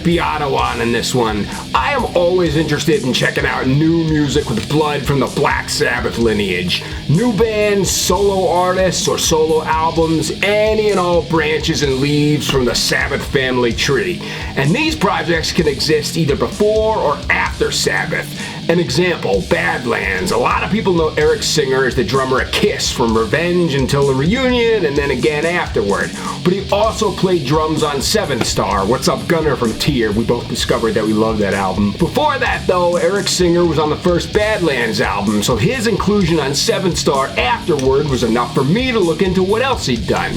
Beato on in this one. I am always interested in checking out new music with blood from the Black Sabbath lineage. New bands, solo artists, or solo albums, any and all branches and leaves from the Sabbath family tree. And these projects can exist either before or after Sabbath. An example, Badlands. A lot of people know Eric Singer as the drummer of Kiss from Revenge until the reunion and then again afterward. But he also played drums on Seven Star. What's Up Gunner from Tyr? We both discovered that we love that album. Before that though, Eric Singer was on the first Badlands album, so his inclusion on Seven Star afterward was enough for me to look into what else he'd done.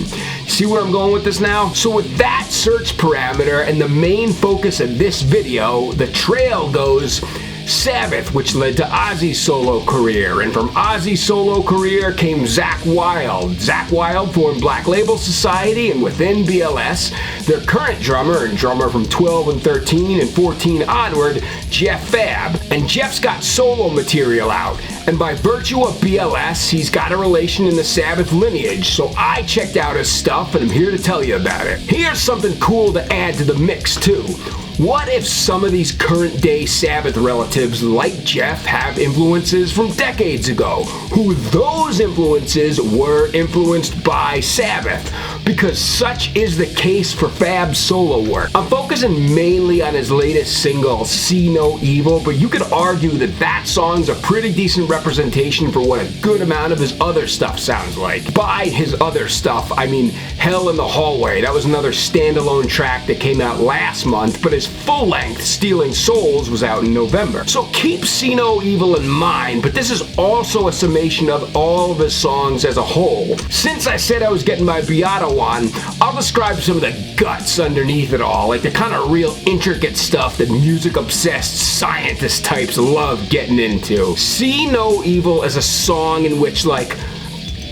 See where I'm going with this now? So with that search parameter and the main focus of this video, the trail goes Sabbath, which led to Ozzy's solo career, and from Ozzy's solo career came Zakk Wylde. Zakk Wylde formed Black Label Society, and within BLS, their current drummer and drummer from 12 and 13 and 14 onward, Jeff Fabb. And Jeff's got solo material out, and by virtue of BLS, he's got a relation in the Sabbath lineage, so I checked out his stuff and I'm here to tell you about it. Here's something cool to add to the mix too. What if some of these current day Sabbath relatives like Jeff have influences from decades ago, who those influences were influenced by Sabbath? Because such is the case for Fabb's solo work. I'm focusing mainly on his latest single, See No Evil, but you could argue that that song's a pretty decent representation for what a good amount of his other stuff sounds like. By his other stuff, I mean Hell in the Hallway. That was another standalone track that came out last month, but his full-length, Stealing Souls, was out in November. So keep See No Evil in mind, but this is also a summation of all of his songs as a whole. Since I said I was getting my Beato on, I'll describe some of the guts underneath it all, like the kind of real intricate stuff that music-obsessed scientist types love getting into. See No Evil is a song in which, like,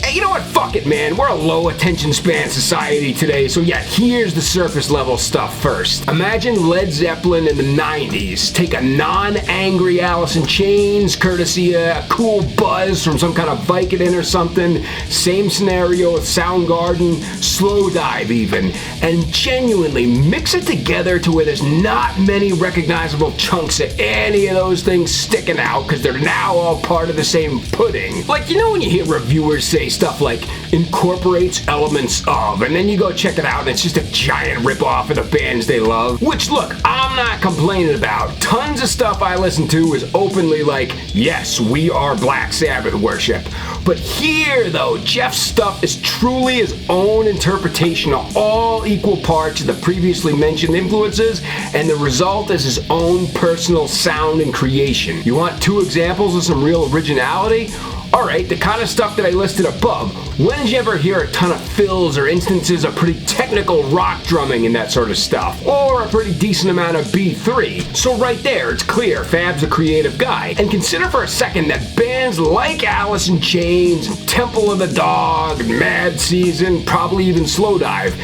hey, you know what? Fuck it, man. We're a low attention span society today, so yeah, here's the surface level stuff first. Imagine Led Zeppelin in the 90s. Take a non-angry Alice in Chains, courtesy of a cool buzz from some kind of Vicodin or something. Same scenario with Soundgarden, Slow Dive even, and genuinely mix it together to where there's not many recognizable chunks of any of those things sticking out because they're now all part of the same pudding. Like, you know when you hear reviewers say stuff like incorporates elements of, and then you go check it out and it's just a giant ripoff of the bands they love? Which, look, I'm not complaining about. Tons of stuff I listen to is openly like, yes, we are Black Sabbath worship. But here, though, Jeff's stuff is truly his own interpretation of all equal parts of the previously mentioned influences, and the result is his own personal sound and creation. You want two examples of some real originality? Alright, the kind of stuff that I listed above. When did you ever hear a ton of fills or instances of pretty technical rock drumming and that sort of stuff? Or a pretty decent amount of B3? So right there, it's clear Fabb's a creative guy. And consider for a second that bands like Alice in Chains, Temple of the Dog, Mad Season, probably even Slow Dive,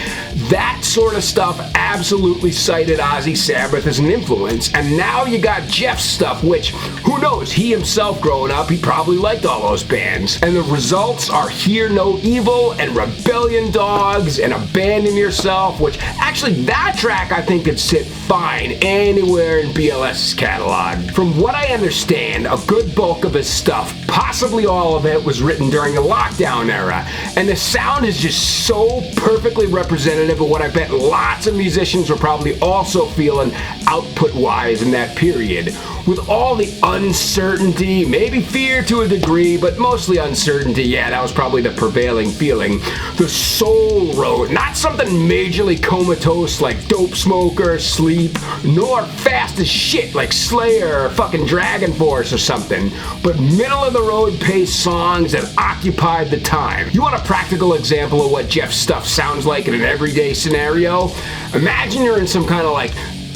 that sort of stuff absolutely cited Ozzy Sabbath as an influence. And now you got Jeff's stuff, which, who knows, he himself growing up, he probably liked all those bands. And the results are Hear No Evil and Rebellion Dogs and Abandon Yourself, which actually that track I think could sit fine anywhere in BLS's catalog. From what I understand, a good bulk of his stuff, possibly all of it, was written during the lockdown era, and the sound is just so perfectly representative of what I bet lots of musicians were probably also feeling output-wise in that period. With all the uncertainty, maybe fear to a degree, but mostly uncertainty, yeah, that was probably the prevailing feeling. The soul wrote, not something majorly comatose like Dope Smoker, Sleep, nor fast as shit like Slayer or fucking Dragon Force or something, but middle-of-the-road paced songs that occupied the time. You want a practical example of what Jeff's stuff sounds like in an everyday scenario? Imagine you're in some kind of like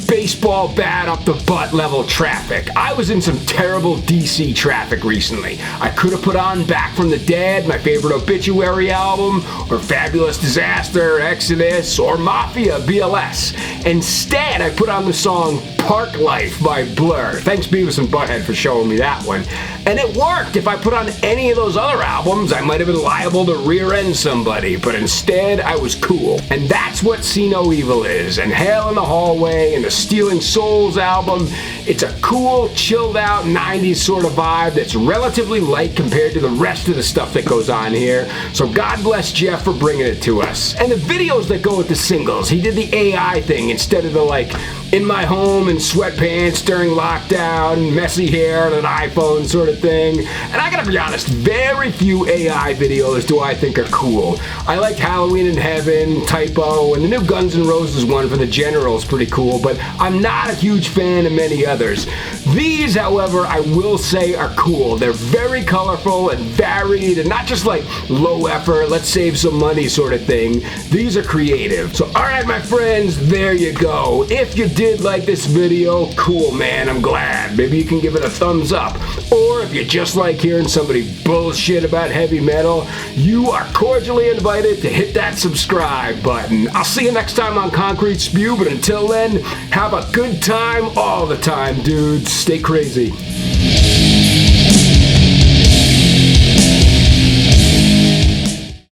baseball bat up the butt level traffic. I was in some terrible DC traffic recently. I could have put on Back from the Dead, my favorite Obituary album, or Fabulous Disaster, Exodus, or Mafia, BLS. Instead, I put on the song Park Life by Blur. Thanks Beavis and Butthead for showing me that one. And it worked. If I put on any of those other albums, I might have been liable to rear-end somebody, but instead I was cool. And that's what See No Evil is, and Hell in the Hallway, and the Stealing Souls album. It's a cool, chilled out 90s sort of vibe that's relatively light compared to the rest of the stuff that goes on here. So God bless Jeff for bringing it to us. And the videos that go with the singles, he did the AI thing instead of the like in my home in sweatpants during lockdown, messy hair on an iPhone sort of thing. And I gotta be honest, very few AI videos do I think are cool. I liked Halloween in Heaven, Typo, and the new Guns N' Roses one for the General is pretty cool, but I'm not a huge fan of many others. These, however, I will say are cool. They're very colorful and varied and not just like low effort, let's save some money sort of thing. These are creative. So alright my friends, there you go. If you did like this video, cool man, I'm glad. Maybe you can give it a thumbs up. Or if you just like hearing somebody bullshit about heavy metal, you are cordially invited to hit that subscribe button. I'll see you next time on Concrete Spew, but until then, have a good time all the time, dudes. Stay crazy.